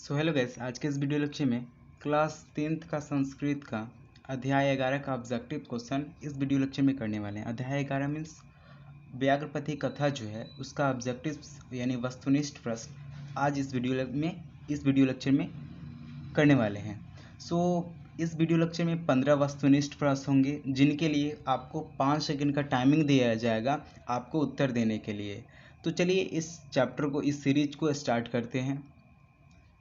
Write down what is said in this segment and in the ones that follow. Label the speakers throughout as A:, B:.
A: Hello guys, आज के इस वीडियो लेक्चर में क्लास 10th का संस्कृत का अध्याय 11 का ऑब्जेक्टिव क्वेश्चन इस वीडियो लेक्चर में करने वाले हैं। अध्याय 11 मीन्स व्याकरणपति कथा जो है उसका ऑब्जेक्टिव यानी वस्तुनिष्ठ प्रश्न आज इस वीडियो लेक्चर में करने वाले हैं। इस वीडियो लेक्चर में 15 वस्तुनिष्ठ प्रश्न होंगे जिनके लिए आपको 5 सेकंड का टाइमिंग दिया जाएगा आपको उत्तर देने के लिए। तो चलिए इस चैप्टर को, इस सीरीज को स्टार्ट करते हैं।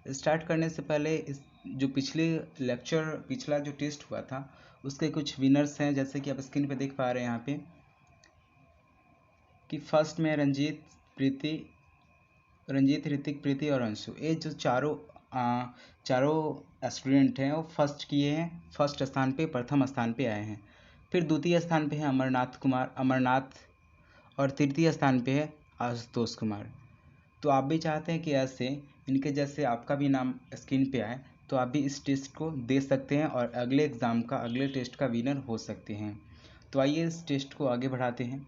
A: स्टार्ट करने से पहले इस जो पिछला जो टेस्ट हुआ था उसके कुछ विनर्स हैं, जैसे कि आप स्क्रीन पे देख पा रहे हैं यहाँ पे कि फर्स्ट में रंजीत, ऋतिक, प्रीति और अंशु। ये जो चारों स्टूडेंट हैं वो फर्स्ट स्थान पे, प्रथम स्थान पे आए हैं। फिर द्वितीय स्थान पे है अमरनाथ और तृतीय स्थान पे है आशुतोष कुमार। तो आप भी चाहते हैं कि ऐसे इनके जैसे आपका भी नाम स्क्रीन पे आए तो आप भी इस टेस्ट को दे सकते हैं और अगले टेस्ट का विनर हो सकते हैं। तो आइए इस टेस्ट को आगे बढ़ाते हैं।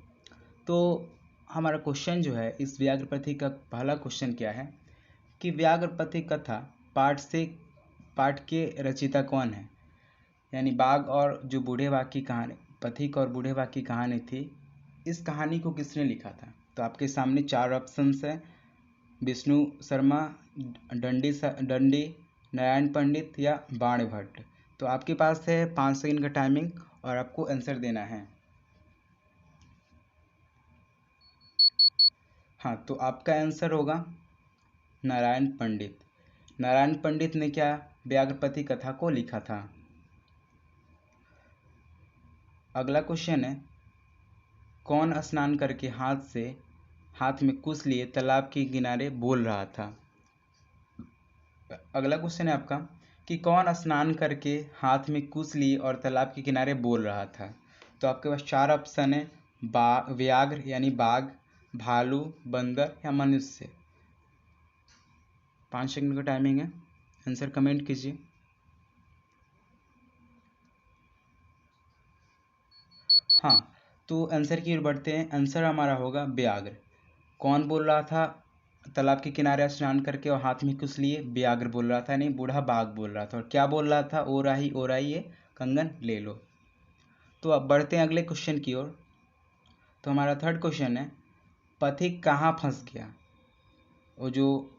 A: तो हमारा क्वेश्चन जो है इस व्याकरणपति का पहला क्वेश्चन क्या है कि व्याकरणपति कथा पाठ के रचयिता कौन है। यानी बाघ और जो बूढ़े बाघ की कहानी, पथिक और बूढ़े बाघ की कहानी थी, इस कहानी को किसने लिखा था। तो आपके सामने 4 ऑप्शंस हैं, विष्णु शर्मा, दंडी, नारायण पंडित या बाण भट्ट। तो आपके पास है 5 सेकंड का टाइमिंग और आपको आंसर देना है। हाँ, तो आपका आंसर होगा नारायण पंडित। नारायण पंडित ने क्या व्याकरणपति कथा को लिखा था। अगला क्वेश्चन है, कौन स्नान करके हाथ में कुश लिए तालाब के किनारे बोल रहा था। अगला क्वेश्चन है आपका कि कौन स्नान करके हाथ में कुश लिए और तालाब के किनारे बोल रहा था। तो आपके पास 4 ऑप्शन है, व्याघ्र यानी बाघ, भालू, बंदर या मनुष्य। 5 सेकंड का टाइमिंग है, आंसर कमेंट कीजिए। हाँ, तो आंसर की ओर बढ़ते हैं। आंसर हमारा होगा व्याघ्र। कौन बोल रहा था तालाब के किनारे स्नान करके और हाथ में कुश लिए? व्याघ्र बोल रहा था, नहीं बूढ़ा बाघ बोल रहा था। और क्या बोल रहा था? ओ राही ये कंगन ले लो। तो अब बढ़ते हैं अगले क्वेश्चन की ओर। तो हमारा थर्ड क्वेश्चन है, पथिक कहाँ फंस गया। वो जो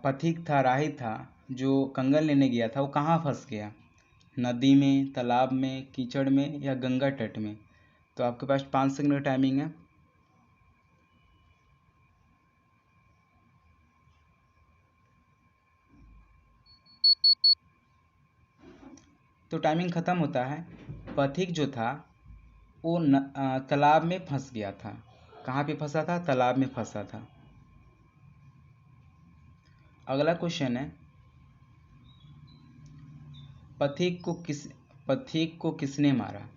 A: पथिक था, राही था, जो कंगन लेने गया था, वो कहाँ फंस गया? नदी में, तालाब में, कीचड़ में या गंगा तट में। तो आपके पास 5 सेकंड का टाइमिंग है। तो टाइमिंग ख़त्म होता है। पथिक जो था वो तालाब में फंस गया था। कहाँ पे फंसा था? तालाब में फंसा था। अगला क्वेश्चन है, पथिक को किसने मारा।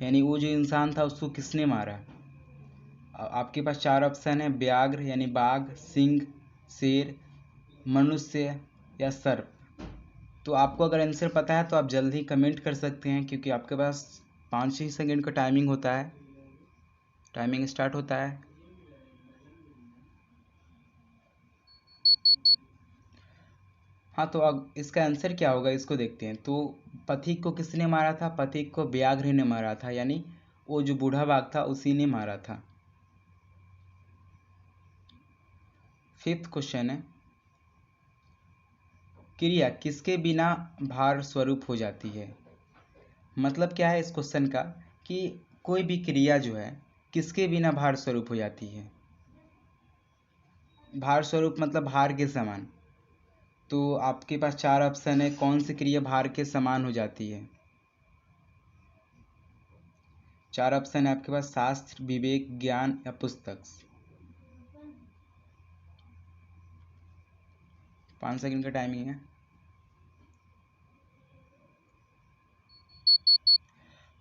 A: यानी वो जो इंसान था उसको किसने मारा। आपके पास 4 ऑप्शन है, व्याघ्र यानी बाघ, सिंह, शेर, मनुष्य या सर्प। तो आपको अगर आंसर पता है तो आप जल्दी कमेंट कर सकते हैं, क्योंकि आपके पास 5 ही सेकंड का टाइमिंग होता है। टाइमिंग स्टार्ट होता है। हाँ, तो अब इसका आंसर क्या होगा इसको देखते हैं। तो पथिक को किसने मारा था? पथिक को व्याघ्र ने मारा था, यानी वो जो बूढ़ा बाघ था उसी ने मारा था। 5th क्वेश्चन है, क्रिया किसके बिना भार स्वरूप हो जाती है। मतलब क्या है इस क्वेश्चन का कि कोई भी क्रिया जो है किसके बिना भार स्वरूप हो जाती है। भार स्वरूप मतलब भार के समान। तो आपके पास 4 ऑप्शन है, कौन सी क्रिया भार के समान हो जाती है। 4 ऑप्शन है आपके पास, शास्त्र, विवेक, ज्ञान या पुस्तक। 5 सेकंड का टाइमिंग है।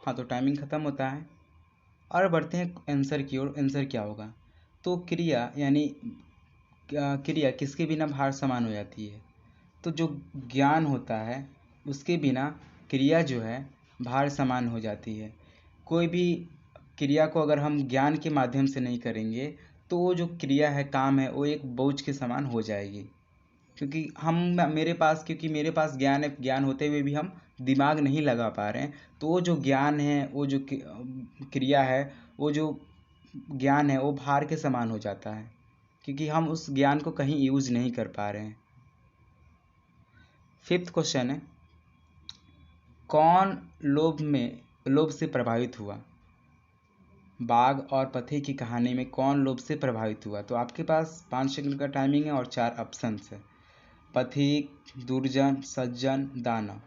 A: हाँ, तो टाइमिंग ख़त्म होता है और बढ़ते हैं आंसर की ओर। आंसर क्या होगा? तो क्रिया किसके बिना भार समान हो जाती है। तो जो ज्ञान होता है उसके बिना क्रिया जो है भार समान हो जाती है। कोई भी क्रिया को अगर हम ज्ञान के माध्यम से नहीं करेंगे तो वो जो क्रिया है, काम है, वो एक बोझ के समान हो जाएगी। क्योंकि मेरे पास ज्ञान है, ज्ञान होते हुए भी हम दिमाग नहीं लगा पा रहे हैं, तो वो जो ज्ञान है, वो जो क्रिया है, वो जो ज्ञान है वो भार के समान हो जाता है, क्योंकि हम उस ज्ञान को कहीं यूज नहीं कर पा रहे हैं। 5th क्वेश्चन है, कौन लोभ से प्रभावित हुआ? बाघ और पथिक की कहानी में कौन लोभ से प्रभावित हुआ? तो आपके पास 5 सेकंड का टाइमिंग है और 4 ऑप्शंस है, पथिक, दुर्जन, सज्जन, दानव।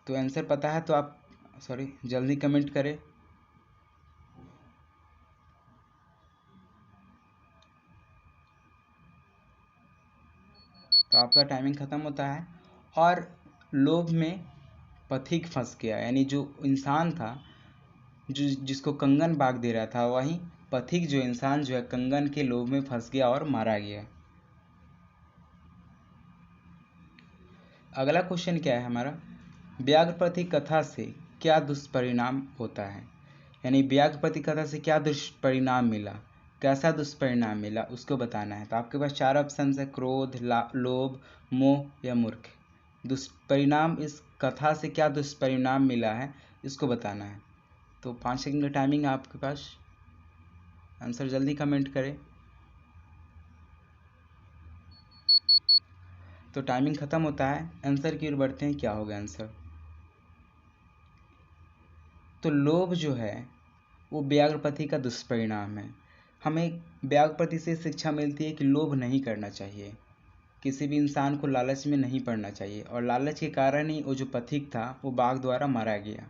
A: तो आंसर पता है तो आप जल्दी कमेंट करें। तो आपका टाइमिंग ख़त्म होता है और लोभ में पथिक फंस गया, यानी जो इंसान था जिसको कंगन बाघ दे रहा था, वहीं पथिक जो इंसान जो है कंगन के लोभ में फंस गया और मारा गया। अगला क्वेश्चन क्या है हमारा, व्याघ्रपति कथा से क्या दुष्परिणाम होता है? यानी व्याघ्रपति कथा से क्या दुष्परिणाम मिला, कैसा दुष्परिणाम मिला उसको बताना है। तो आपके पास 4 ऑप्शन है, क्रोध, लोभ, मोह या मूर्ख। दुष्परिणाम, इस कथा से क्या दुष्परिणाम मिला है इसको बताना है। तो 5 सेकंड का टाइमिंग है आपके पास, आंसर जल्दी कमेंट करें। तो टाइमिंग ख़त्म होता है, आंसर की ओर बढ़ते हैं। क्या होगा आंसर? तो लोभ जो है वो व्याघ्रपति का दुष्परिणाम है। हमें व्याघ्रपति से शिक्षा मिलती है कि लोभ नहीं करना चाहिए, किसी भी इंसान को लालच में नहीं पड़ना चाहिए, और लालच के कारण ही वो जो पथिक था वो बाघ द्वारा मारा गया।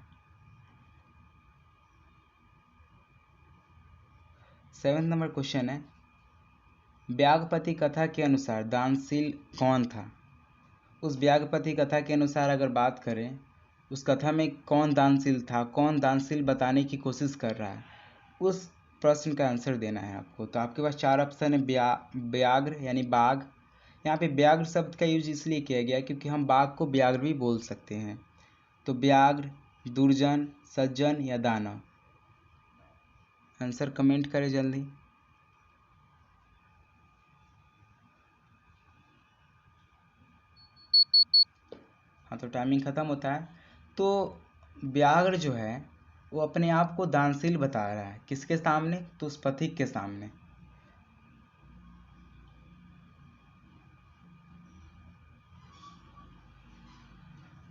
A: 7 नंबर क्वेश्चन है, व्याघ्रपति कथा के अनुसार दानशील कौन था? उस व्याघ्रपति कथा के अनुसार अगर बात करें, उस कथा में कौन दानशील था, कौन दानशील बताने की कोशिश कर रहा है, उस प्रश्न का आंसर देना है आपको। तो आपके पास 4 ऑप्शन है, व्याघ्र यानी बाघ। यहाँ पे व्याघ्र शब्द का यूज इसलिए किया गया क्योंकि हम बाघ को व्याघ्र भी बोल सकते हैं। तो व्याघ्र, दुर्जन, सज्जन या दानव। आंसर कमेंट करें जल्दी। हाँ, तो टाइमिंग ख़त्म होता है। तो व्याघ्र जो है वो अपने आप को दानशील बता रहा है, किसके सामने? तो उस पथिक के सामने।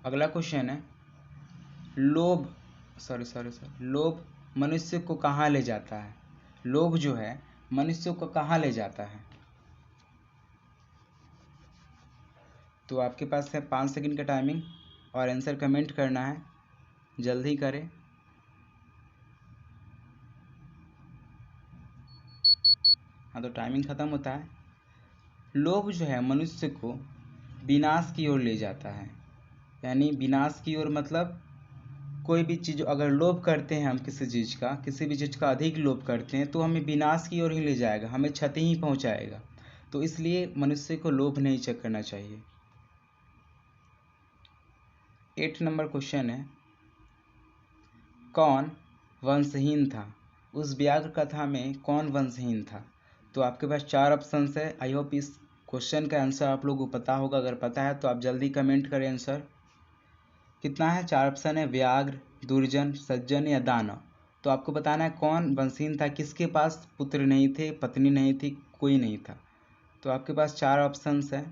A: अगला क्वेश्चन है, लोभ लोभ मनुष्य को कहाँ ले जाता है? लोभ जो है मनुष्य को कहाँ ले जाता है? तो आपके पास है 5 सेकंड का टाइमिंग और आंसर कमेंट करना है, जल्दी करें। हाँ, तो टाइमिंग ख़त्म होता है। लोभ जो है मनुष्य को विनाश की ओर ले जाता है, यानी विनाश की ओर मतलब कोई भी चीज़ अगर लोभ करते हैं हम किसी भी चीज़ का अधिक लोभ करते हैं तो हमें विनाश की ओर ही ले जाएगा, हमें क्षति ही पहुंचाएगा। तो इसलिए मनुष्य को लोभ नहीं करना चाहिए। 8 नंबर क्वेश्चन है, कौन वंशहीन था? उस व्याघ्र कथा में कौन वंशहीन था? तो आपके पास 4 ऑप्शन है। आई होप इस क्वेश्चन का आंसर आप लोगों को पता होगा, अगर पता है तो आप जल्दी कमेंट करें आंसर। कितना है? 4 ऑप्शन है, व्याघ्र, दुर्जन, सज्जन या दानव। तो आपको बताना है कौन वंशहीन था, किसके पास पुत्र नहीं थे, पत्नी नहीं थी, कोई नहीं था। तो आपके पास 4 ऑप्शंस है।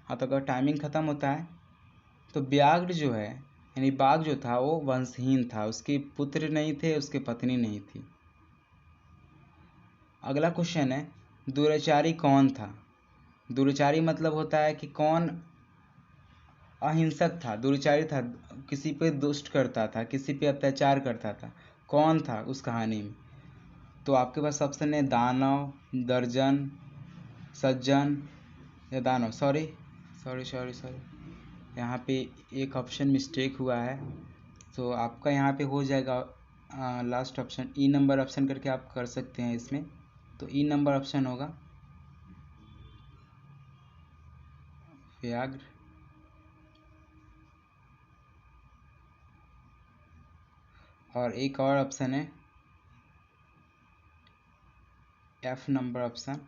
A: हाँ, तो अगर टाइमिंग ख़त्म होता है तो व्याघ्र जो है यानी बाघ जो था वो वंशहीन था, उसके पुत्र नहीं थे, उसके पत्नी नहीं थी। अगला क्वेश्चन है, दुराचारी कौन था? दुराचारी मतलब होता है कि कौन अहिंसक था, दुराचारी था, किसी पे दुष्ट करता था, किसी पे अत्याचार करता था, कौन था उस कहानी में? तो आपके पास ऑप्शन है, दानव, दर्जन, सज्जन या दानव। सॉरी सॉरी सॉरी सॉरी यहाँ पे एक ऑप्शन मिस्टेक हुआ है, तो आपका यहाँ पे हो जाएगा लास्ट ऑप्शन, ई नंबर ऑप्शन करके आप कर सकते हैं इसमें। तो ई नंबर ऑप्शन होगा व्याघ्र। और एक और ऑप्शन है F नंबर ऑप्शन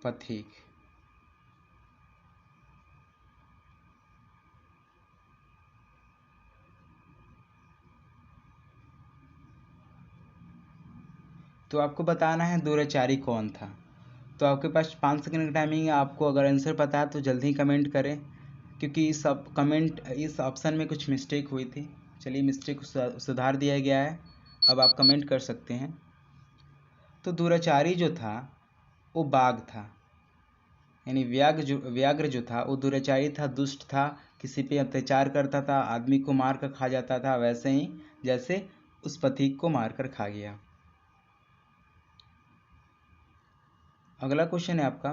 A: पथिक। तो आपको बताना है दूराचारी कौन था। तो आपके पास 5 सेकंड की टाइमिंग है। आपको अगर आंसर पता है तो जल्दी कमेंट करें, क्योंकि इस ऑप्शन में कुछ मिस्टेक हुई थी। चलिए मिस्टेक को सुधार दिया गया है, अब आप कमेंट कर सकते हैं। तो दूराचारी जो था वो बाघ था, यानी व्याघ्र जो था वो दुराचारी था, दुष्ट था, किसी पे अत्याचार करता था, आदमी को मार कर खा जाता था, वैसे ही जैसे उस पथिक को मार कर खा गया। अगला क्वेश्चन है आपका,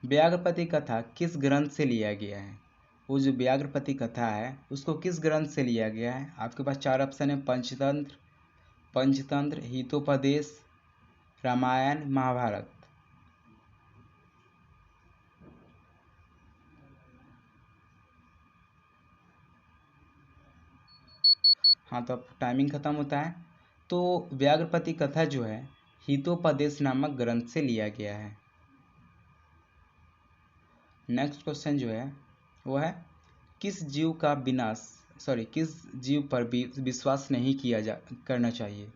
A: व्याघ्रपति कथा किस ग्रंथ से लिया गया है। वो जो व्याघ्रपति कथा है उसको किस ग्रंथ से लिया गया है। आपके पास 4 ऑप्शन है, पंचतंत्र, हितोपदेश, रामायण, महाभारत। हाँ, तो अब टाइमिंग खत्म होता है। तो व्याघ्रपति कथा जो है हितोपदेश नामक ग्रंथ से लिया गया है। नेक्स्ट क्वेश्चन जो है वो है, किस जीव पर भी विश्वास नहीं करना चाहिए।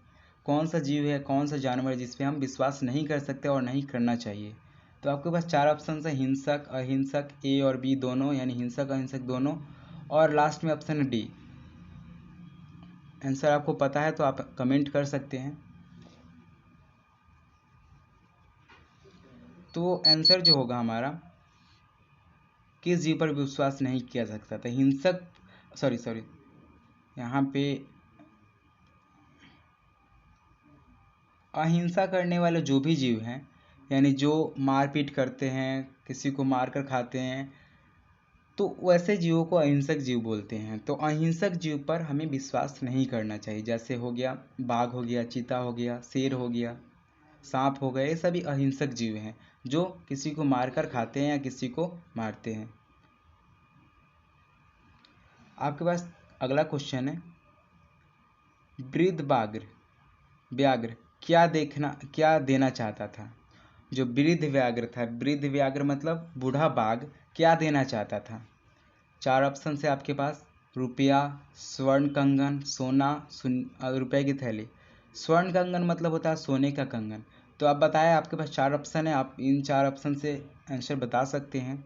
A: कौन सा जीव है, कौन सा जानवर है जिस पे हम विश्वास नहीं कर सकते और नहीं करना चाहिए। तो आपके पास 4 ऑप्शन है, हिंसक, अहिंसक, ए और बी दोनों, यानी हिंसक अहिंसक दोनों, और लास्ट में ऑप्शन है डी। आंसर आपको पता है तो आप कमेंट कर सकते हैं। तो आंसर जो होगा हमारा, किस जीव पर विश्वास नहीं किया जा सकता था, हिंसक, सॉरी यहाँ पे अहिंसा करने वाले जो भी जीव हैं, यानी जो मारपीट करते हैं, किसी को मार कर खाते हैं, तो वैसे जीवों को अहिंसक जीव बोलते हैं। तो अहिंसक जीव पर हमें विश्वास नहीं करना चाहिए। जैसे हो गया बाघ, हो गया चीता, हो गया शेर, हो गया सांप, हो गए, ये सभी अहिंसक जीव हैं जो किसी को मारकर खाते हैं या किसी को मारते हैं। आपके पास अगला क्वेश्चन है, वृद्ध व्याघ्र क्या देना चाहता था। जो वृद्ध व्याघ्र था, वृद्ध व्याघ्र मतलब बूढ़ा बाघ, क्या देना चाहता था। 4 ऑप्शन है आपके पास, रुपया, स्वर्ण कंगन, सोना, रुपए की थैली। स्वर्ण कंगन मतलब होता है सोने का कंगन। तो आप बताएं, आपके पास 4 ऑप्शन है, आप इन 4 ऑप्शन से आंसर बता सकते हैं।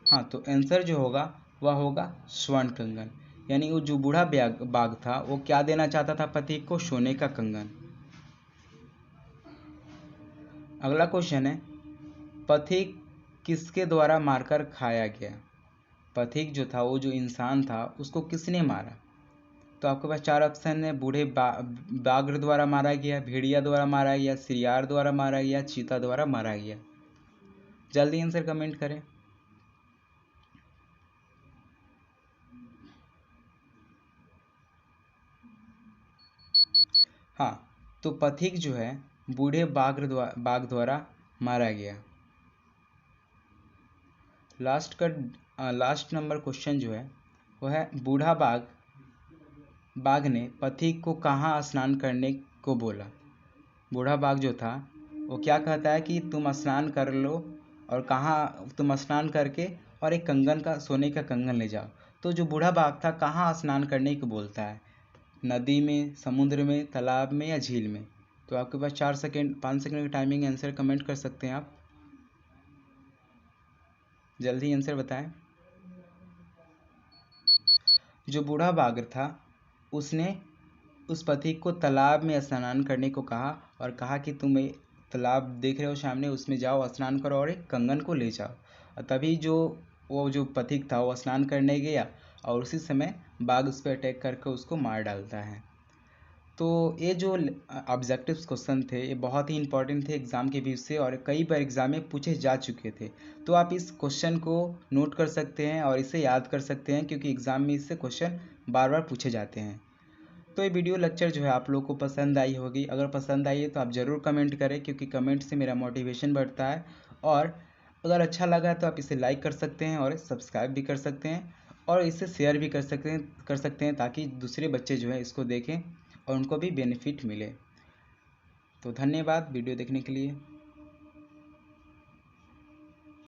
A: हाँ, तो आंसर जो होगा वह होगा स्वर्ण कंगन, यानी वो जो बूढ़ा बाघ था वो क्या देना चाहता था पति को, सोने का कंगन। अगला क्वेश्चन है, पथिक किसके द्वारा मारकर खाया गया। पथिक जो था, वो जो इंसान था, उसको किसने मारा। तो आपके पास 4 ऑप्शन है, बूढ़े बाघ द्वारा मारा गया, भेड़िया द्वारा मारा गया, सियार द्वारा मारा गया, चीता द्वारा मारा गया। जल्दी आंसर कमेंट करें। हाँ, तो पथिक जो है बूढ़े बाघ द्वारा मारा गया। लास्ट नंबर क्वेश्चन जो है वो है, बूढ़ा बाघ ने पथिक को कहाँ स्नान करने को बोला। बूढ़ा बाघ जो था वो क्या कहता है कि तुम स्नान कर लो, और कहाँ तुम स्नान करके और एक कंगन का, सोने का कंगन ले जाओ। तो जो बूढ़ा बाघ था कहाँ स्नान करने को बोलता है, नदी में, समुद्र में, तालाब में या झील में। तो आपके पास 5 सेकंड की टाइमिंग, आंसर कमेंट कर सकते हैं आप। जल्दी आंसर बताएं। जो बूढ़ा बाघ था उसने उस पथिक को तालाब में स्नान करने को कहा, और कहा कि तुम तालाब देख रहे हो सामने, उसमें जाओ, स्नान करो और एक कंगन को ले जाओ। और तभी वो जो पथिक था वो स्नान करने गया, और उसी समय बाघ उस पर अटैक करके उसको मार डालता है। तो ये जो ऑब्जेक्टिव्स क्वेश्चन थे ये बहुत ही इंपॉर्टेंट थे एग्ज़ाम के व्यू से, और कई बार एग्ज़ाम में पूछे जा चुके थे। तो आप इस क्वेश्चन को नोट कर सकते हैं और इसे याद कर सकते हैं, क्योंकि एग्ज़ाम में इससे क्वेश्चन बार बार पूछे जाते हैं। तो ये वीडियो लेक्चर जो है आप लोग को पसंद आई होगी। अगर पसंद आई है तो आप ज़रूर कमेंट करें, क्योंकि कमेंट से मेरा मोटिवेशन बढ़ता है। और अगर अच्छा लगा तो आप इसे लाइक कर सकते हैं और सब्सक्राइब भी कर सकते हैं और इसे शेयर भी कर सकते हैं ताकि दूसरे बच्चे जो है इसको देखें और उनको भी बेनिफिट मिले। तो धन्यवाद वीडियो देखने के लिए।